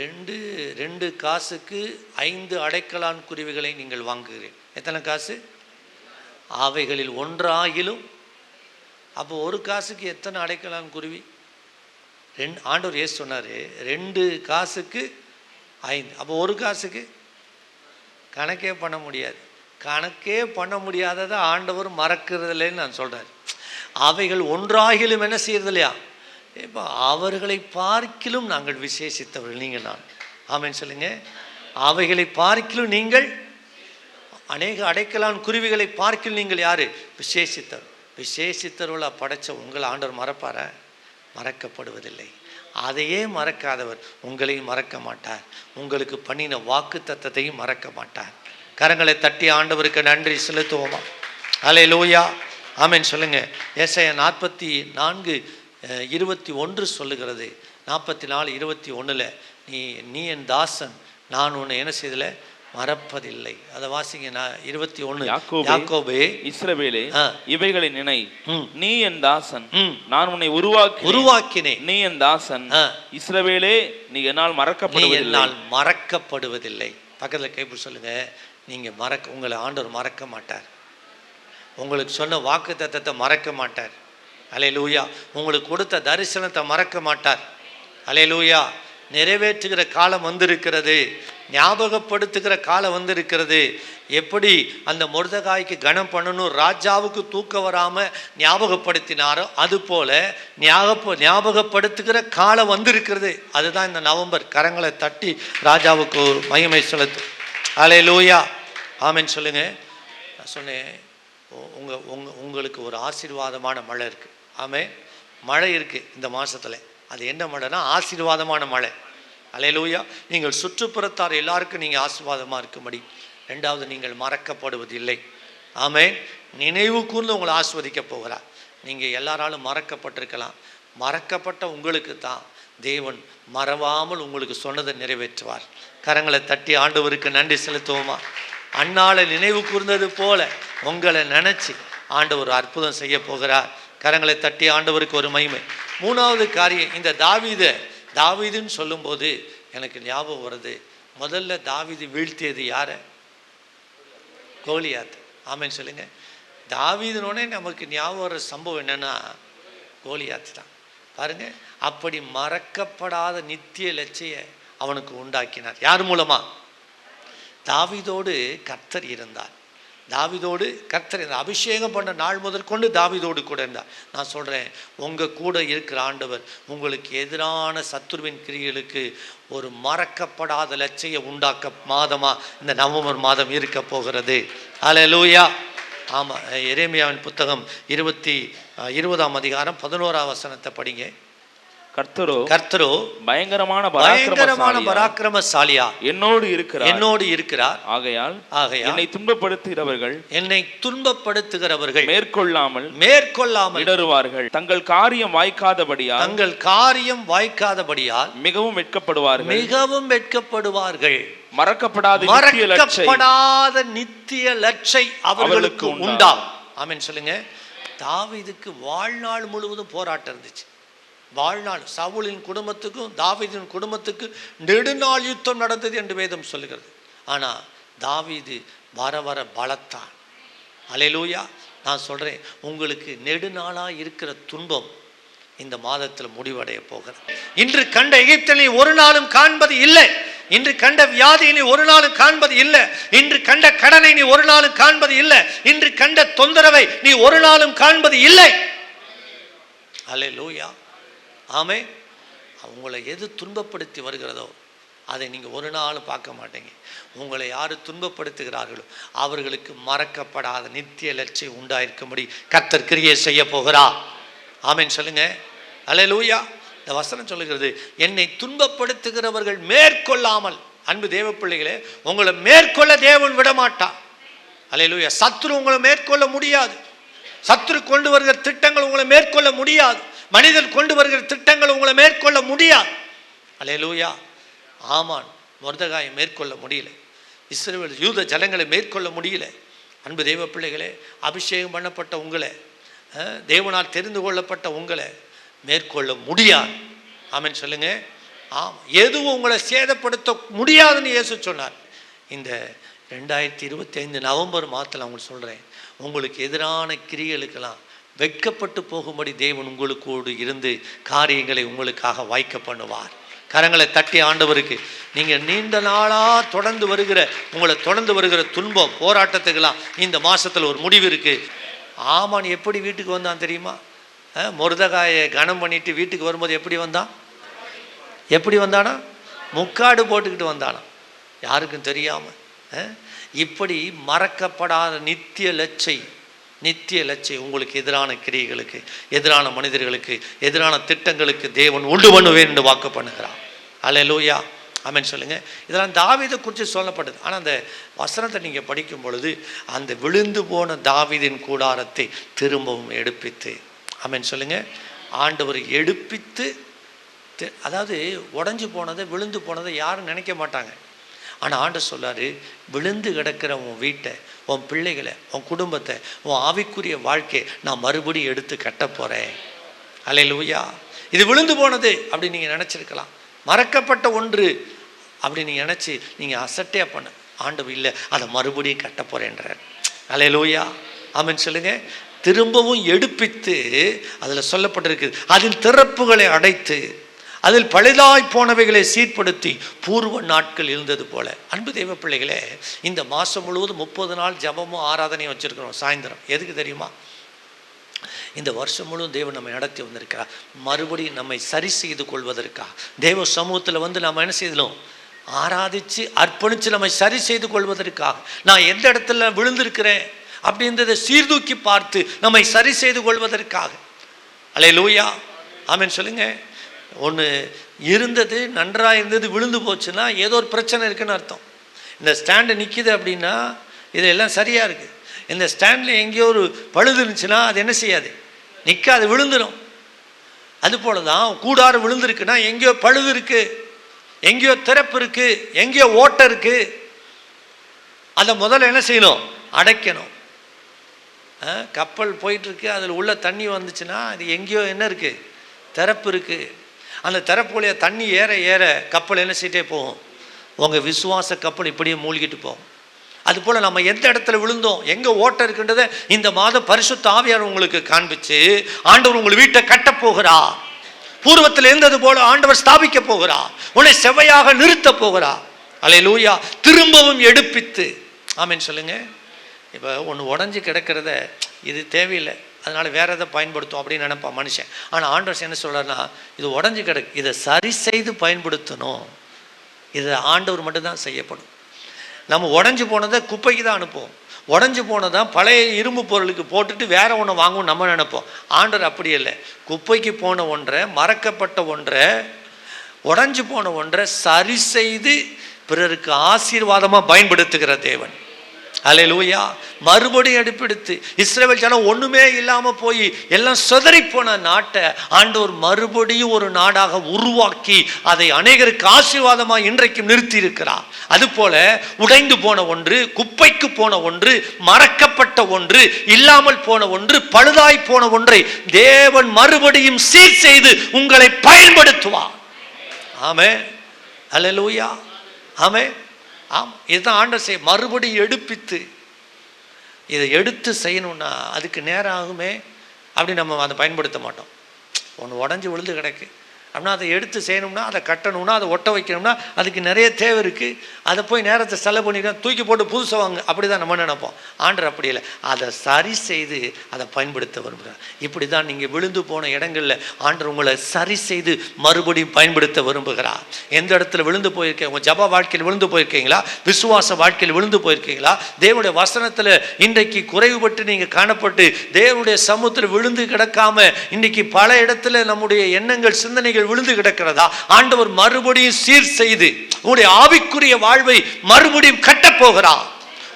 2 காசுக்கு 5 அடைக்கலான் குருவிகளை நீங்கள் வாங்குகிறீர்கள். எத்தனை காசு? அவைகளில் ஒன்றாகிலும். அப்போ 1 காசுக்கு எத்தனை அடைக்கலான் குருவி? ஆண்டவர் இயேசு சொன்னார் 2 காசுக்கு 5. அப்போ 1 காசுக்கு கணக்கே பண்ண முடியாது. கணக்கே பண்ண முடியாததை ஆண்டவர் மறக்கிறதில்லைன்னு நான் சொல்கிறார். அவைகள் ஒன்றாகிலும் என்ன செய்யறது இல்லையா? இப்போ அவர்களை பார்க்கிலும் நாங்கள் விசேஷித்தவர்கள் நீங்கள் நான். ஆமென் சொல்லுங்க. அவைகளை பார்க்கிலும் நீங்கள், அநேக அடைக்கலான் குருவிகளை பார்க்கிலும் நீங்கள் யாரு? விசேஷித்தவர்களா படைச்ச உங்களை ஆண்டவர் மறப்பார? மறக்கப்படுவதில்லை. அதையே மறக்காதவர் உங்களையும் மறக்க மாட்டார். உங்களுக்கு பண்ணின வாக்கு தத்தத்தையும் மறக்க மாட்டார். கரங்களை தட்டி ஆண்டவருக்கு நன்றி செலுத்துவோமா? அல்லேலூயா. ஆமென் சொல்லுங்க. ஏசாயா 44:21 சொல்லுகிறது. 44:21 நீ என் தாசன், நான் உன்னை என்ன செய்தல மறப்பதில்லை. அதை வாசிங்க. 21. யாக்கோபே, இஸ்ரவேலே, இவைகளை நினை, நீ என் தாசன், நான் உன்னை உருவாக்கினேன். நீ என் தாசன் இஸ்ரவேலே, நீ என்னால் மறக்கப்படுவதில்லை. பக்கத்தில் கைப்பிடி சொல்லுங்க. நீங்க உங்களை ஆண்டவர் மறக்க மாட்டார். உங்களுக்கு சொன்ன வாக்கு தத்தத்தை மறக்க மாட்டார். அல்லேலூயா. உங்களுக்கு கொடுத்த தரிசனத்தை மறக்க மாட்டார். அல்லேலூயா. நிறைவேற்றுகிற காலம் வந்திருக்கிறது, ஞாபகப்படுத்துகிற காலம் வந்திருக்கிறது. எப்படி அந்த மொர்தெகாய்க்கு கனம் பண்ணணும், ராஜாவுக்கு தூக்கம் வராமல் ஞாபகப்படுத்தினாரோ அதுபோல ஞாபகப்படுத்துகிற காலம் வந்திருக்கிறது. அதுதான் இந்த நவம்பர். கரங்களை தட்டி ராஜாவுக்கு ஒரு மகிமை செலுத்தும். அல்லேலூயா. ஆமென் சொல்லுங்க. நான் சொன்னேன் உங்களுக்கு ஒரு ஆசீர்வாதமான மழை இருக்குது. ஆமென். மழை இருக்குது இந்த மாதத்தில். அது என்ன மழைனா ஆசீர்வாதமான மழை. அல்லேலூயா. நீங்கள் சுற்றுப்புறத்தார் எல்லாருக்கும் நீங்கள் ஆசீர்வாதமாக இருக்கும்படி. 2வது, நீங்கள் மறக்கப்படுவதில்லை. ஆமென். நினைவு கூர்ந்து உங்களை ஆஸ்வதிக்க போகிறார். நீங்கள் எல்லாராலும் மறக்கப்பட்டிருக்கலாம். மறக்கப்பட்ட உங்களுக்கு தான் தேவன் மறவாமல் உங்களுக்கு சொன்னதை நிறைவேற்றுவார். கரங்களை தட்டி ஆண்டவருக்கு நன்றி செலுத்துவோமா? அன்னாளை நினைவு கூர்ந்தது போல உங்களை நினச்சி ஆண்டவர் ஒரு அற்புதம் செய்ய போகிறார். கரங்களை தட்டி ஆண்டவருக்கு ஒரு மகிமை. மூணாவது காரியம், இந்த தாவீதுன்னு சொல்லும்போது எனக்கு ஞாபகம் வருது, முதல்ல தாவீது வீழ்த்தியது யாரை? கோலியாத். ஆமென் சொல்லுங்க. தாவீதுனோடனே நமக்கு ஞாபகம் வர சம்பவம் என்னன்னா கோலியாத் தான். பாருங்க, அப்படி மறக்கப்படாத நித்திய லட்சிய அவனுக்கு உண்டாக்கினார். யார் மூலமா? தாவீதோடு கர்த்தர் இருந்தார். தாவீதோடு கர்த்தர் இருந்தார். அபிஷேகம் பண்ண நாள் முதல் கொண்டு தாவீதோடு கூட இருந்தார். நான் சொல்கிறேன், உங்கள் கூட இருக்கிற ஆண்டவர் உங்களுக்கு எதிரான சத்துருவின் கிரியைகளுக்கு ஒரு மறக்கப்படாத லட்சிய உண்டாக்க மாதமாக இந்த நவம்பர் மாதம் இருக்க போகிறது. அல்லேலூயா. ஆமாம், எரேமியாவின் புத்தகம் 20ஆம் அதிகாரம் 11ஆம் வசனத்தை படிங்க. கர்த்தரோ பயங்கரமான பராக்கிரமசாலியா என்னோடு இருக்கிறார். ஆகையால் என்னை துன்பப்படுத்துகிறவர்கள் மேற்கொள்ளாமல் இடறுவார்கள். தங்கள் காரியம் வாய்க்காதபடியால் மிகவும் வெட்கப்படுவார்கள். மறக்கப்படாத நித்திய லட்சை அவர்களுக்கு உண்டாம். ஆமென் சொல்லுங்க. தாவீதுக்கு வாழ்நாள் முழுவதும் போராட்டம் இருந்துச்சு. வாழ்நாள் சவுலின் குடும்பத்துக்கும் தாவீதின் குடும்பத்துக்கு நெடுநாள் யுத்தம் நடந்தது என்று வேதம் சொல்லுகிறது. ஆனால் தாவீது வர வர பலத்தான். அல்லேலூயா. நான் சொல்கிறேன், உங்களுக்கு நெடுநாளாக இருக்கிற துன்பம் இந்த மாதத்தில் முடிவடைய போகிறது. இன்று கண்ட எகிப்தினை ஒரு நாளும் காண்பது இல்லை. இன்று கண்ட வியாதியை ஒரு நாளும் காண்பது இல்லை. இன்று கண்ட கடனை நீ ஒரு நாளும் காண்பது இல்லை. இன்று கண்ட தொந்தரவை நீ ஒரு நாளும் காண்பது இல்லை. அல்லேலூயா. ஆமே. உங்களை எது துன்பப்படுத்தி வருகிறதோ அதை நீங்கள் ஒரு நாள் பார்க்க மாட்டீங்க. உங்களை யார் துன்பப்படுத்துகிறார்களோ அவர்களுக்கு மறக்கப்படாத நித்திய லட்சியம் உண்டாயிருக்கும்படி கர்த்தர் கிரியை செய்ய போகிறார். ஆமென் சொல்லுங்க. அல்லேலூயா. இந்த வசனம் சொல்லுகிறது, என்னை துன்பப்படுத்துகிறவர்கள் மேற்கொள்ளாமல். அன்பு தேவ பிள்ளைகளே, உங்களை மேற்கொள்ள தேவன் விடமாட்டார். அல்லேலூயா. சத்துரு உங்களை மேற்கொள்ள முடியாது. சத்துரு கொண்டு வருகிற திட்டங்கள் உங்களை மேற்கொள்ள முடியாது. மனிதன் கொண்டு வருகிற திட்டங்கள் உங்களை மேற்கொள்ள முடியாது. அல்லேலூயா. ஆமான் மொர்தெகாயை மேற்கொள்ள முடியல. இஸ்ரவேல் யூத ஜனங்களை மேற்கொள்ள முடியல. அன்பு தெய்வ பிள்ளைகளே, அபிஷேகம் பண்ணப்பட்ட உங்களை, தேவனால் தெரிந்து கொள்ளப்பட்ட உங்களை மேற்கொள்ள முடியாது. ஆமென் சொல்லுங்க. ஆமாம், எதுவும் உங்களை சேதப்படுத்த முடியாதுன்னு இயேசு சொன்னார். இந்த 2025 நவம்பர் மாதத்தில் உங்களுக்கு சொல்கிறேன், உங்களுக்கு எதிரான கிரியைகளுக்கெல்லாம் வெட்கப்பட்டு போகும்படி தேவன் உங்களுக்கோடு இருந்து காரியங்களை உங்களுக்காக வாய்க்க பண்ணுவார். கரங்களை தட்டி ஆண்டவருக்கு, நீங்கள் நீண்ட நாளாக உங்களை தொடர்ந்து வருகிற துன்பம் போராட்டத்துக்கெல்லாம் இந்த மாதத்தில் ஒரு முடிவு இருக்குது. ஆமான் எப்படி வீட்டுக்கு வந்தான் தெரியுமா? மொர்தெகாயை கனம் பண்ணிட்டு வீட்டுக்கு வரும்போது எப்படி வந்தானா? முக்காடு போட்டுக்கிட்டு வந்தானா, யாருக்கும் தெரியாமல். இப்படி மறக்கப்படாத நித்திய லட்சை உங்களுக்கு எதிரான கிரியைகளுக்கு, எதிரான மனிதர்களுக்கு, எதிரான திட்டங்களுக்கு தேவன் உண்டு பண்ணுவேன் என்று வாக்கு பண்ணுகிறார். அல்லேலூயா. ஆமென் சொல்லுங்க. இதெல்லாம் தாவீதை குறித்து சொல்லப்பட்டது. ஆனால் அந்த வசனத்தை நீங்கள் படிக்கும் பொழுது அந்த விழுந்து போன தாவீதின் கூடாரத்தை திரும்பவும் எடுப்பித்து, ஆமென் சொல்லுங்க, ஆண்டவர் எடுப்பித்து, அதாவது உடஞ்சி போனதை விழுந்து போனதை யாரும் நினைக்க மாட்டாங்க. ஆனால் ஆண்டவர் சொல்றாரு, விழுந்து கிடக்கிற உன் வீட்டை, உன் பிள்ளைகளை, உன் குடும்பத்தை, உன் ஆவிக்குரிய வாழ்க்கையை நான் மறுபடியும் எடுத்து கட்ட போகிறேன். அல்லேலூயா. இது விழுந்து போனது அப்படி நீங்கள் நினச்சிருக்கலாம், மறக்கப்பட்ட ஒன்று அப்படி நீங்கள் நினச்சி நீங்கள் அசட்டையாக பண்ண. ஆண்டவர் இல்லை, அதை மறுபடியும் கட்ட போகிறேன்றார். அல்லேலூயா. ஆமென் சொல்லுங்க. திரும்பவும் எடுப்பித்து, அதில் சொல்லப்பட்டிருக்குது, அதில் திறப்புகளை அடைத்து, அதில் பழுதாய் போனவைகளை சீர்படுத்தி பூர்வ நாட்கள் இருந்தது போல. அன்பு தெய்வ பிள்ளைகளே, இந்த மாதம் முழுவதும் 30 நாள் ஜபமும் ஆராதனையும் வச்சுருக்கிறோம். சாயந்தரம் எதுக்கு தெரியுமா? இந்த வருஷம் முழுவதும் தேவன் நம்மை நடத்தி வந்திருக்கிறார். மறுபடியும் நம்மை சரி செய்து கொள்வதற்காக தேவ சமூகத்தில் வந்து நம்ம என்ன செய்யணும்? ஆராதித்து அர்ப்பணித்து நம்மை சரி செய்து கொள்வதற்காக. நான் எந்த இடத்துல விழுந்திருக்கிறேன் அப்படின்றத சீர்தூக்கி பார்த்து நம்மை சரி செய்து கொள்வதற்காக. அல்லேலூயா. ஆமென் சொல்லுங்க. ஒன்று இருந்தது, நன்றாக இருந்தது, விழுந்து போச்சுன்னா ஏதோ ஒரு பிரச்சனை இருக்குன்னு அர்த்தம். இந்த ஸ்டாண்டு நிற்கிது அப்படின்னா இதெல்லாம் சரியாக இருக்குது. இந்த ஸ்டாண்டில் எங்கேயோ ஒரு பழுது இருந்துச்சுன்னா அது என்ன செய்யாது? நிற்காது, விழுந்துடும். அதுபோல தான் கூடாரம் விழுந்துருக்குன்னா எங்கேயோ பழுது இருக்குது, எங்கேயோ திறப்பு இருக்குது, எங்கேயோ ஓட்டை இருக்குது. அதை முதல்ல என்ன செய்யணும்? அடைக்கணும். கப்பல் போயிட்டுருக்கு, அதில் உள்ள தண்ணி வந்துச்சுன்னா அது எங்கேயோ என்ன இருக்குது, திறப்பு இருக்குது. அந்த திறப்பு வழியாக தண்ணி ஏற ஏற கப்பல் என்ன செய்யிட்டே போகும், உங்கள் விசுவாச கப்பல் இப்படியே மூழ்கிட்டு போகும். அதுபோல் நம்ம எந்த இடத்துல விழுந்தோம், எங்கே ஓட்டம் இருக்குன்றதை இந்த மாதம் பரிசுத்த ஆவியார் உங்களுக்கு காண்பிச்சு ஆண்டவர் உங்கள் வீட்டை கட்டப் போகிறார். பூர்வத்தில் இருந்தது போல ஆண்டவர் ஸ்தாபிக்க போகிறார். உன்னை செவ்வையாக நிறுத்த போகிறார். அல்லேலூயா. திரும்பவும் எடுப்பித்து, ஆமென் சொல்லுங்க. இப்போ ஒன்று உடஞ்சி கிடக்கிறத இது தேவையில்லை, அதனால் வேற எதை பயன்படுத்தும் அப்படின்னு நினைப்பான் மனுஷன். ஆனால் ஆண்டவர் என்ன சொல்கிறாருன்னா, இது உடஞ்சி கிடக்கு, இதை சரி செய்து பயன்படுத்தணும். இதை ஆண்டவர் மட்டும்தான் செய்யப்படும். நம்ம உடஞ்சி போனதை குப்பைக்கு தான் அனுப்புவோம். உடஞ்சி போனதான் பழைய இரும்பு பொருளுக்கு போட்டுட்டு வேற ஒன்று வாங்குவோம் நம்ம நினைப்போம். ஆண்டவர் அப்படி இல்லை. குப்பைக்கு போன ஒன்றை, மறக்கப்பட்ட ஒன்றை, உடஞ்சி போன ஒன்றை சரி செய்து பிறருக்கு ஆசீர்வாதமாக பயன்படுத்துகிற தேவன். அல்லேலூயா. மறுபடியும் எடுப்பெடுத்து இஸ்ரவேல் ஜனம் ஒன்றுமே இல்லாமல் போய் எல்லாம் சிதறி போன நாட்டை ஆண்டவர் மறுபடியும் ஒரு நாடாக உருவாக்கி அதை அநேகருக்கு ஆசீர்வாதமாக இன்றைக்கும் நிறுத்தி இருக்கிறார். அதுபோல உடைந்து போன ஒன்று, குப்பைக்கு போன ஒன்று, மறக்கப்பட்ட ஒன்று, இல்லாமல் போன ஒன்று, பழுதாய் போன ஒன்றை தேவன் மறுபடியும் சீர் செய்து உங்களை பயன்படுத்துவார். ஆமென். அல்லேலூயா. ஆமென். ஆமாம், இதுதான் ஆண்டவர் செய்ய. மறுபடியும் எடுப்பித்து இதை எடுத்து செய்யணும்னா அதுக்கு நேரம் ஆகுமே அப்படி நம்ம அதை பயன்படுத்த மாட்டோம். ஒன்று உடஞ்சி விழுந்து கிடக்கு அப்படின்னா அதை எடுத்து செய்யணும்னா, அதை கட்டணும்னா, அதை ஒட்ட வைக்கணும்னா அதுக்கு நிறைய தேவை இருக்குது. அதை போய் நேரத்தை செலவு பண்ணிட்டு தூக்கி போட்டு புதுசாக வாங்க, அப்படி தான் நம்ம நினைப்போம். ஆண்டவர் அப்படி இல்லை, அதை சரி செய்து அதை பயன்படுத்த விரும்புகிறார். இப்படி தான் நீங்கள் விழுந்து போன இடங்களில் ஆண்டவர் உங்களை சரி செய்து மறுபடியும் பயன்படுத்த விரும்புகிறார். எந்த இடத்துல விழுந்து போயிருக்கீங்க, உங்கள் ஜப வாழ்க்கையில் விழுந்து போயிருக்கீங்களா, விசுவாச வாழ்க்கையில் விழுந்து போயிருக்கீங்களா, தேவனுடைய வசனத்தில் இன்றைக்கு குறைவுபட்டு நீங்கள் காணப்பட்டு தேவனுடைய சமூகத்தில் விழுந்து கிடக்காம இன்றைக்கி பல இடத்துல நம்முடைய எண்ணங்கள் சிந்தனைகள் விழுந்து கிடக்கிறதா, ஆண்டவர் மறுபடியும் சீர் செய்து உன்னுடைய ஆவிக்குரிய வாழ்வை மறுபடியும் கட்டப் போகிறார்.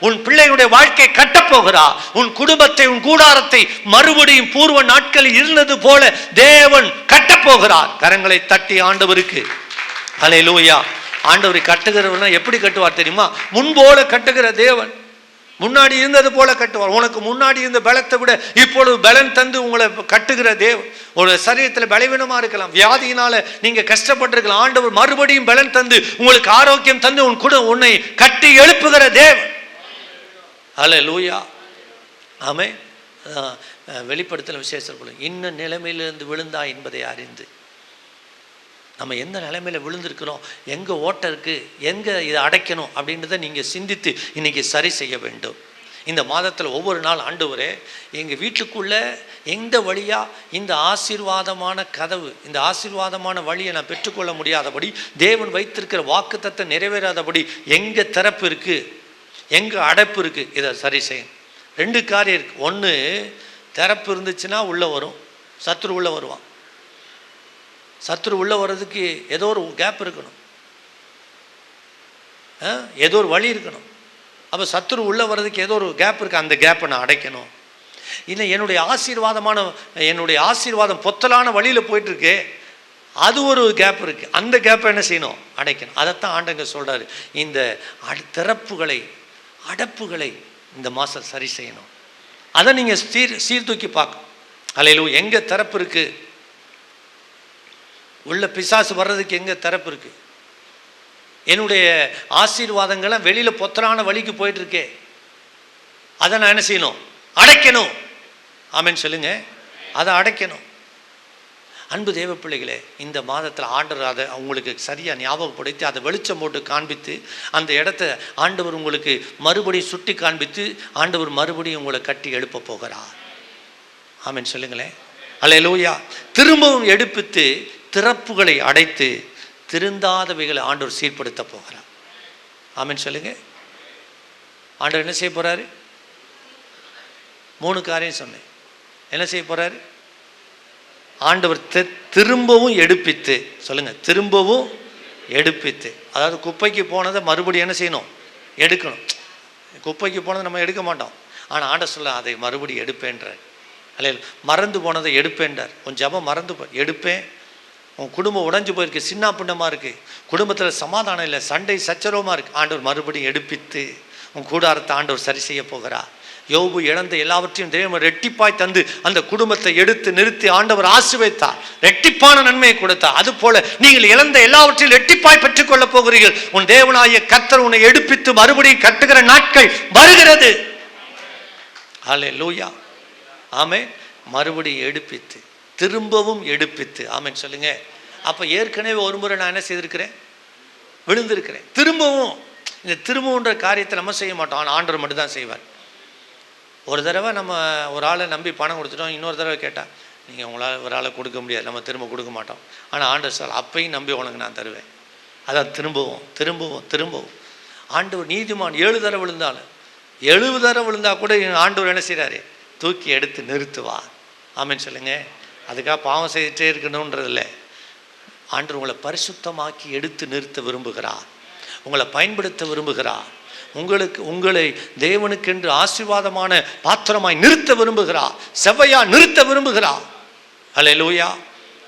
உன் பிள்ளைகளுடைய வாழ்க்கை கட்டப் போகிறார். உன் குடும்பத்தை, உன் கூடாரத்தை மறுபடியும் பூர்வ நாட்களில் இருந்தது போல தேவன் கட்டப் போகிறார். கரங்களை தட்டி ஆண்டவருக்கு அல்லேலூயா. ஆண்டவரை கட்டுகிறவனா எப்படி கட்டுவார் தெரியுமா? முன்போல கட்டுகிற தேவன். முன்னாடி இருந்தது போல கட்டுவார். உனக்கு முன்னாடி இருந்த பலத்தை விட இப்பொழுது பலன் தந்து உங்களை கட்டுகிற தேவன். ஒரு சரீரத்தில் பலவீனமாக இருக்கலாம், வியாதியினால நீங்க கஷ்டப்பட்டிருக்கலாம். ஆண்டவர் மறுபடியும் பலன் தந்து உங்களுக்கு ஆரோக்கியம் தந்து உன்னை கட்டி எழுப்புகிற தேவன். அல்லேலூயா. ஆமென். வெளிப்படுத்தல் விசேஷம் போல இன்னும் நிலைமையிலிருந்து விழுந்தா என்பதை அறிந்து, நம்ம எந்த நிலைமையில் விழுந்திருக்கிறோம், எங்கே ஓட்டம் இருக்குது, எங்கே இதை அடைக்கணும் அப்படின்றத நீங்கள் சிந்தித்து இன்றைக்கி சரி செய்ய வேண்டும். இந்த மாதத்தில் ஒவ்வொரு நாள் ஆண்டவரே எங்கள் வீட்டுக்குள்ளே எந்த வழியாக இந்த ஆசீர்வாதமான கதவு, இந்த ஆசீர்வாதமான வழியை நான் பெற்றுக்கொள்ள முடியாதபடி, தேவன் வைத்திருக்கிற வாக்குத்தத்தை நிறைவேறாதபடி எங்கே திறப்பு இருக்குது, எங்கே அடைப்பு இருக்குது, இதை சரி செய்யணும். ரெண்டு காரியம் இருக்குது. ஒன்று, திறப்பு இருந்துச்சுன்னா உள்ளே வரும், சத்துரு உள்ளே வருவான். சத்துரு உள்ளே வர்றதுக்கு ஏதோ ஒரு கேப் இருக்கணும், ஏதோ ஒரு வழி இருக்கணும். அப்போ சத்துரு உள்ளே வர்றதுக்கு ஏதோ ஒரு கேப் இருக்குது, அந்த கேப்பை நான் அடைக்கணும். இல்லை என்னுடைய ஆசீர்வாதம் பொத்தலான வழியில் போயிட்டுருக்கு, அது ஒரு கேப் இருக்குது, அந்த கேப்பை என்ன செய்யணும், அடைக்கணும். அதைத்தான் ஆண்டங்க சொல்கிறாரு, இந்த திறப்புகளை, அடைப்புகளை இந்த மாதம் சரி செய்யணும். அதை நீங்கள் சீர்தூக்கி பார்க்கணும். அல்லேலூயா. எங்கே திறப்பு இருக்குது, உள்ள பிசாசு வர்றதுக்கு எங்கே திறப்பு இருக்குது, என்னுடைய ஆசீர்வாதங்களை வெளியில் பொத்தலான வழிக்கு போயிட்டுருக்கே, அதை நான் என்ன செய்யணும், அடைக்கணும். ஆமென் சொல்லுங்க. அதை அடைக்கணும். அன்பு தேவ பிள்ளைகளே, இந்த மாதத்தில் ஆண்டவர் அதை உங்களுக்கு சரியாக ஞாபகப்படுத்தி அதை வெளிச்சம் போட்டு காண்பித்து அந்த இடத்த ஆண்டவர் உங்களுக்கு மறுபடியும் சுட்டி காண்பித்து ஆண்டவர் மறுபடியும் உங்களை கட்டி எழுப்ப போகிறார். ஆமென் சொல்லுங்களேன். அல்லேலூயா. திரும்பவும் எடுப்பித்து திறப்புகளை அடைத்து திருந்தாதவைகளை ஆண்டவர் சீர்படுத்த போகிறார். ஆமென் சொல்லுங்க. ஆண்டவர் என்ன செய்ய போறாரு? 3 காரியம் சொன்னேன். என்ன செய்ய போறாரு? ஆண்டவர் திரும்பவும் எடுப்பித்து, சொல்லுங்க, திரும்பவும் எடுப்பித்து. அதாவது குப்பைக்கு போனதை மறுபடியும் என்ன செய்யணும், எடுக்கணும். குப்பைக்கு போனதை நம்ம எடுக்க மாட்டோம், ஆனால் ஆண்டவர் சொல்ல அதை மறுபடியும் எடுப்பேன்றார். அல்ல, மறந்து போனதை எடுப்பேன்றார். உன் ஜபம் மறந்து எடுப்பேன். உன் குடும்பம் உடைஞ்சு போயிருக்கு, சின்ன பின்னமாக இருக்குது, குடும்பத்தில் சமாதானம் இல்லை, சண்டை சச்சரவமாக இருக்குது, ஆண்டவர் மறுபடியும் எடுப்பித்து உன் கூடாரத்தை ஆண்டவர் சரி செய்ய போகிறார். யோபு இழந்த எல்லாவற்றையும் தேவன் ரெட்டிப்பாய் தந்து அந்த குடும்பத்தை எடுத்து நிறுத்தி ஆண்டவர் ஆசீர்வதித்தார், ரெட்டிப்பான நன்மையை கொடுத்தார். அது போல நீங்கள் இழந்த எல்லாவற்றையும் ரெட்டிப்பாய் பெற்றுக் கொள்ளப் போகிறீர்கள். உன் தேவனாகிய கர்த்தர் உன்னை எடுப்பித்து மறுபடியும் கட்டுகிற நாட்கள் வருகிறது. ஹல்லேலூயா, ஆமென். மறுபடியும் எடுப்பித்து, திரும்பவும் எடுப்பித்து, ஆமென் சொல்லுங்க. அப்ப ஏற்கனவே ஒரு முறை நான் என்ன செய்திருக்கிறேன்? விழுந்திருக்கிறேன். திரும்பவும் இந்த திரும்பவுன்ற காரியத்தை நம்ம செய்ய மாட்டோம், ஆனால் ஆண்டவர் மட்டும் தான் செய்வார். ஒரு தடவை நம்ம ஒரு ஆளை நம்பி பணம் கொடுத்துட்டோம், இன்னொரு தடவை கேட்டால் நீங்கள் உங்களால் ஒரு ஆளை கொடுக்க முடியாது, நம்ம திரும்ப கொடுக்க மாட்டோம். ஆனால் ஆண்டவர் சார் அப்பையும் நம்பி உனக்கு நான் தருவேன். அதான் திரும்பவும் திரும்பவும் திரும்பவும். ஆண்டவர் நீதிமான் 7 தடவை விழுந்தாலும் 70 தடவை விழுந்தா கூட ஆண்டவர் என்ன செய்கிறாரு? தூக்கி எடுத்து நிறுத்துவார். ஆமென் சொல்லுங்க. அதுக்காக பாவம் செய்துட்டே இருக்கணுன்றதில்ல. ஆண்டவர் உங்களை பரிசுத்தமாக்கி எடுத்து நிறுத்த விரும்புகிறார், உங்களை பயன்படுத்த விரும்புகிறார், உங்களை தேவனுக்கென்று ஆசீர்வாதமான பாத்திரமாய் நிறுத்த விரும்புகிறார், செவ்வையா நிறுத்த விரும்புகிறார். ஹல்லேலூயா.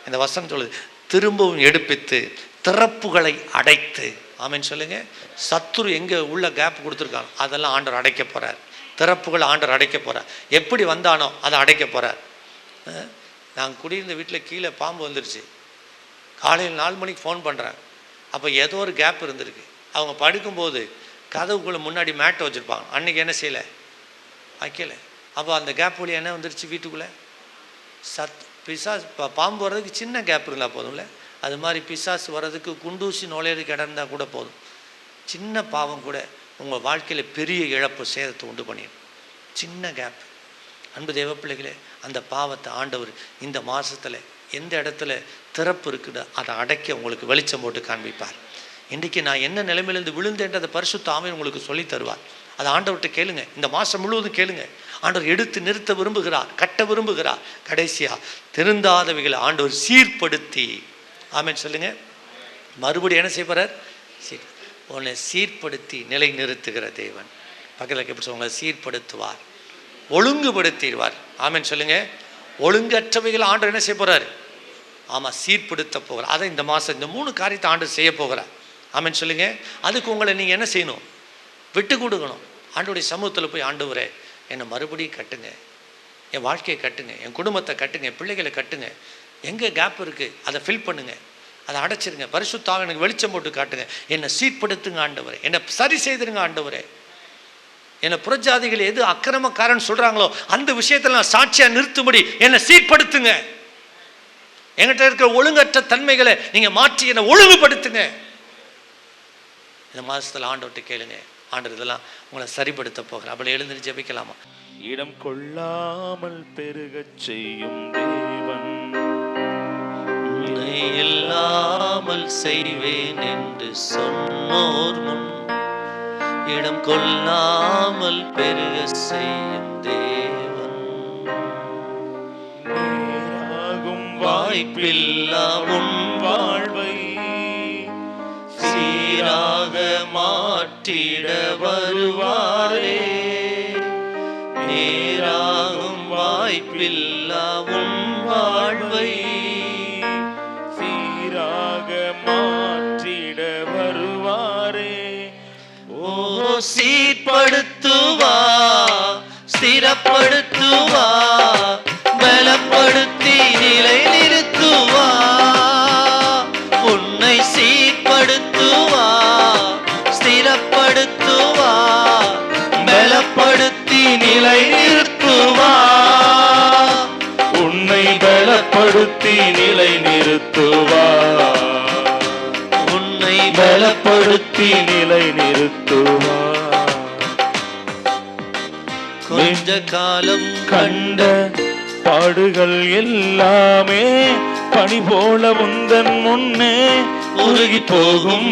இந்த வசனம் சொல்லுது, திரும்பவும் எடுப்பித்து திறப்புகளை அடைத்து. ஆமென் சொல்லுங்க. சத்துரு எங்கே உள்ள கேப் கொடுத்துருக்காங்க அதெல்லாம் ஆண்டவர் அடைக்க போகிறார். திறப்புகள் ஆண்டவர் அடைக்க போகிறார். எப்படி வந்தானோ அதை அடைக்க போகிறார். நாங்கள் குடியிருந்த வீட்டில் கீழே பாம்பு வந்துருச்சு. காலையில் 4 மணிக்கு ஃபோன் பண்ணுறேன். அப்போ ஏதோ ஒரு கேப் இருந்திருக்கு. அவங்க படுக்கும்போது கதவுக்குள்ளே முன்னாடி மேட்டை வச்சுருப்பாங்க. அன்றைக்கி என்ன செய்யலை? வைக்கலை. அப்போ அந்த கேப் வழி என்ன வந்துருச்சு வீட்டுக்குள்ளே? பிசாசு. பாம்பு வர்றதுக்கு சின்ன கேப் இருந்தால் போதும்ல, அது மாதிரி பிசாசு வர்றதுக்கு குண்டூசி நுழையிறதுக்கு இடம் இருந்தால் கூட போதும். சின்ன பாவம் கூட உங்கள் வாழ்க்கையில் பெரிய இழப்பு சேதத்தை உண்டு பண்ணிடும். சின்ன கேப். அன்பு தேவ பிள்ளைகளே, அந்த பாவத்தை ஆண்டவர் இந்த மாதத்தில் எந்த இடத்துல திறப்பு இருக்குதோ அதை அடைக்க உங்களுக்கு வெளிச்சம் போட்டு காண்பிப்பார். இன்றைக்கி நான் என்ன நிலைமையிலேருந்து விழுந்தேன்றதை பரிசுத்த ஆவியானவர் உங்களுக்கு சொல்லி தருவார். அதை ஆண்டவர்கிட்ட கேளுங்க. இந்த மாதம் முழுவதும் கேளுங்க. ஆண்டவர் எடுத்து நிறுத்த விரும்புகிறார், கட்ட விரும்புகிறார். கடைசியாக திருந்தாதவைகளை ஆண்டவர் சீர்படுத்தி, ஆமென் சொல்லுங்க, மறுபடியும் என்ன செய்வார்? உன்னை சீர்படுத்தி நிலை நிறுத்துகிற தேவன். பக்கத்தில் எப்படி உங்களை சீர்படுத்துவார், ஒழுங்குபடுத்திடுவார். ஆமென் சொல்லுங்க. ஒழுங்கற்றவைகளை ஆண்டவர் என்ன செய்ய போகிறார்? ஆமாம், சீர்படுத்த போகிறார். அதை இந்த மாதம் இந்த 3 காரியத்தை ஆண்டவர் செய்ய போகிறார். ஆமென் சொல்லுங்க. அதுக்கு உங்களை நீங்கள் என்ன செய்யணும்? விட்டு கொடுக்கணும். ஆண்டவருடைய சமூகத்தில் போய், ஆண்டவரே என்னை மறுபடியும் கட்டுங்க, என் வாழ்க்கையை கட்டுங்க, என் குடும்பத்தை கட்டுங்க, என் பிள்ளைகளை கட்டுங்க. எங்கே கேப் இருக்குது அதை ஃபில் பண்ணுங்க, அதை அடைச்சிருங்க. பரிசுத்தாக எனக்கு வெளிச்சம் போட்டு காட்டுங்க. என்னை சீர்படுத்துங்க ஆண்டவரே, என்னை சரி செய்திருங்க ஆண்டவரே. என்னை புறஜாதிகள் எது அக்கிரமக்காரன் சொல்கிறாங்களோ அந்த விஷயத்தில் நான் சாட்சியாக நிறுத்தும்படி என்னை சீர்படுத்துங்க. என்கிட்ட இருக்கிற ஒழுங்கற்ற தன்மைகளை நீங்கள் மாற்றி என்னை ஒழுங்குபடுத்துங்க. இந்த மாதத்தில் ஆண்டவர்கிட்ட கேளுங்க. ஆண்டவர் இதெல்லாம் உங்களை சரிப்படுத்த போகிற. அப்படி எழுந்து ஜெபிக்கலாமா? இடம் கொள்ளாமல் பெருகச் செய்யும் தேவன், உன்னை இல்லாமல் செய்வேன் என்று சொன்னோர் முன் இடம் கொள்ளாமல் பெருக செய்யும் தேவன், நேராகும் வாய்ப்பில்லா உன் வாழ்வை சீராக மாற்றிட வருவாரே. நேராகும் வாய்ப்பில்லா உன் வாழ்வை சீராக மாற்றிட வருவாரே. ஓ சீர்படுத்துவா, ஸ்திரப்படுத்துவா, பலப்படுத்தி நிலை நிறுத்துவா. உன்னை சீர்படுத்துவா, ஸ்திரப்படுத்துவா, பலப்படுத்தி நிலை நிறுத்துவா. உன்னை பலப்படுத்தி நிலை நிறுத்துவா, உன்னை பலப்படுத்தி நிலை நிறுத்துவா. கொஞ்ச காலம் கண்ட பாடுகள் எல்லாமே பனி போல உந்தன் முன்னே உருகி போகும்.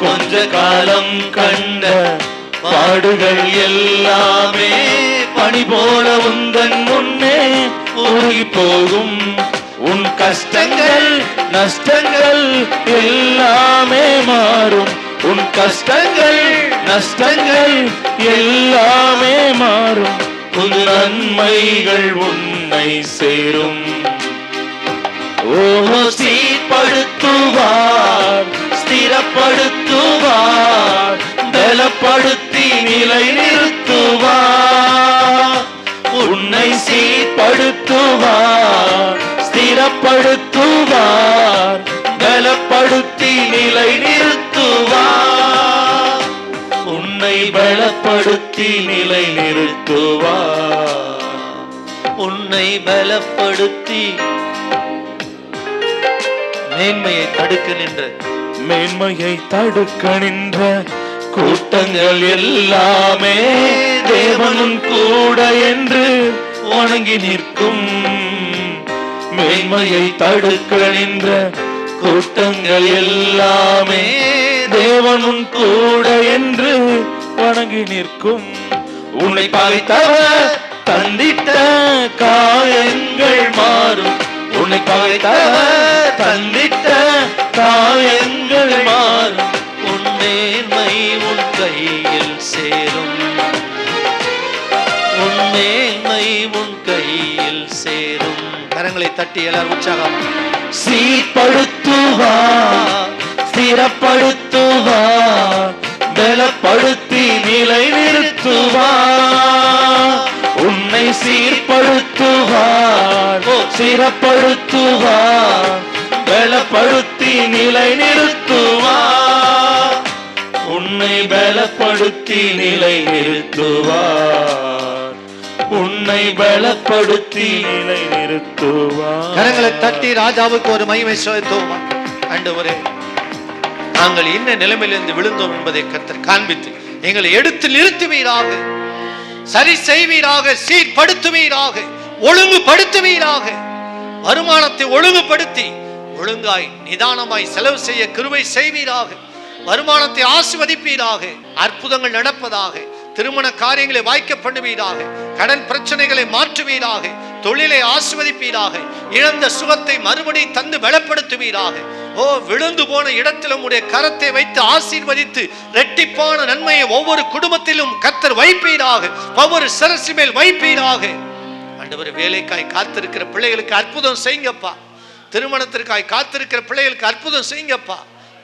கொஞ்ச காலம் கண்ட பாடுகள் எல்லாமே பனி போல உந்தன் முன்னே உருகி போகும். உன் கஷ்டங்கள் நஷ்டங்கள் எல்லாமே மாறும். உன் கஷ்டங்கள் நஷ்டங்கள் எல்லாமே மாறும். உன் நன்மைகள் உன்னை சேரும். ஓ சீர்படுத்துவார், ஸ்திரப்படுத்துவார், பலப்படுத்தி நிலை நிறுத்துவார். பலப்படுத்துவார், ஸ்திரப்படுத்துவார், பலப்படுத்தி நிலை நிறுத்துவார். உன்னை பலப்படுத்தி நிலை நிறுத்துவார். உன்னை பலப்படுத்தி மேன்மையை தடுக்க நின்ற கூட்டங்கள் எல்லாமே தேவனும் கூட என்று வணங்கி நிற்கும். மேன்மையை தடுக்க நின்ற கூட்டங்கள் எல்லாமே தேவனும் கூட என்று வணங்கி நிற்கும். உன்னை பகைத்தவர் தந்திட்ட காயங்கள் மாறும். உன்னை பகைத்தவர் தந்திட்ட காயங்கள் மாறும். உன் மேன்மை உன் கையில் சேரும். உன் மேன்மை உன் கையில் சேரும். கரங்களை தட்டி எல்லாரும் உற்சாகம். சீர்படுத்துவார், ஸ்திரப்படுத்துவார், பலப்படுத்தி நிலை நிறுத்துவார். உன்னை சீர்படுத்துவார், ஸ்திரப்படுத்துவார், பலப்படுத்தி நிலை நிறுத்துவார். உன்னை பலப்படுத்தி நிலை நிறுத்துவார். உன்னை பலப்படுத்தி நிலை நிறுத்துவார். கரங்களை தட்டி ராஜாவுக்கு ஒரு மகிமை செலுத்துவோம். ஆண்டவரே, நாங்கள் இன்ன நிலைமையிலிருந்து விழுந்தோம் என்பதை கர்த்தர் காண்பித்து எங்களை எடுத்து நிறுத்துவீராக, சரி செய்வீராக, சீர்படுத்துவீராக, ஒழுங்குபடுத்துவீராக. வருமானத்தை ஒழுங்குபடுத்தி ஒழுங்காய் நிதானமாய் செலவு செய்ய கிருபை செய்வீராக. வருமானத்தை ஆசீர்வதிப்பீராக. அற்புதங்கள் நடப்பதாக. திருமண காரியங்களை வாய்க்க பண்ணுவீராக. கடன் பிரச்சனைகளை மாற்றுவீராக. தொழிலை ஆசீர்வதிப்பீராக. இழந்த சுகத்தை மறுபடி தந்து பலப்படுத்துவீராக. ஓ, விழுந்து போன இடத்திலும் உடைய கரத்தை வைத்து ஆசீர்வதித்து இரட்டிப்பான நன்மையை ஒவ்வொரு குடும்பத்திலும் கர்த்தர் வைப்பீராக. ஒவ்வொரு சிரசு மேல் வைப்பீராக. ஆண்டவரே, வேலைக்காய் காத்திருக்கிற பிள்ளைகளுக்கு அற்புதம் செய்யுங்கப்பா. திருமணத்திற்காய் காத்திருக்கிற பிள்ளைகளுக்கு அற்புதம் செய்யுங்கப்பா.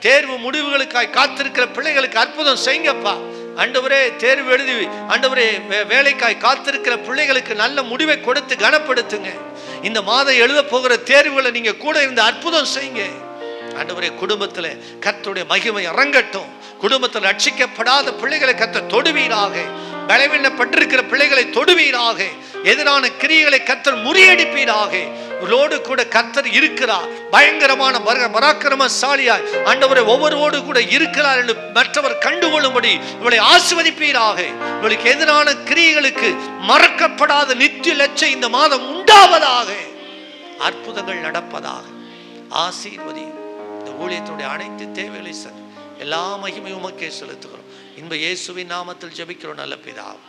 தேர்வு முடிவுகளுக்காய் காத்திருக்கிற பிள்ளைகளுக்கு அற்புதம் செய்யுங்கப்பா. ஆண்டவரே, தேர்வு எழுதி ஆண்டவரே வேலைக்காய் காத்திருக்கிற பிள்ளைகளுக்கு நல்ல முடிவை கொடுத்து கனப்படுத்துங்க. இந்த மாதம் எழுத போகிற தேர்வுகளை நீங்க கூட இருந்து அற்புதம் செய்யுங்க. ஆண்டவரே, குடும்பத்தில் கர்த்தருடைய மகிமை இறங்கட்டும். குடும்பத்தில் ரட்சிக்கப்படாத பிள்ளைகளை கர்த்தர் தொடுவீராக. பலவீனப்பட்டிருக்கிற பிள்ளைகளை தொடுவீராக. எதிரான கிரியைகளை கர்த்தர் முறியடிப்பீராக. இவளோடு கூட கர்த்தர் இருக்கிறார். பயங்கரமான பராக்கிரமசாலியாய் ஆண்டவரை ஒவ்வொருவோடு கூட இருக்கிறார் என்று மற்றவர் கண்டுகொள்ளும்படி இவளை ஆசீர்வதிப்பீராக. இவளுக்கு எதிரான கிரியைகளுக்கு மறக்கப்படாத நித்திய லட்சம் இந்த மாதம் உண்டாவதாக. அற்புதங்கள் நடப்பதாக. ஆசீர்வதி. இந்த ஊழியத்துடைய அனைத்து தேவைகளை எல்லா மகிமையும் உமக்கே செலுத்துகிறோம். இன்ப இயேசுவின் நாமத்தில் ஜெபிக்கிறோம் நல்ல பிதாவே.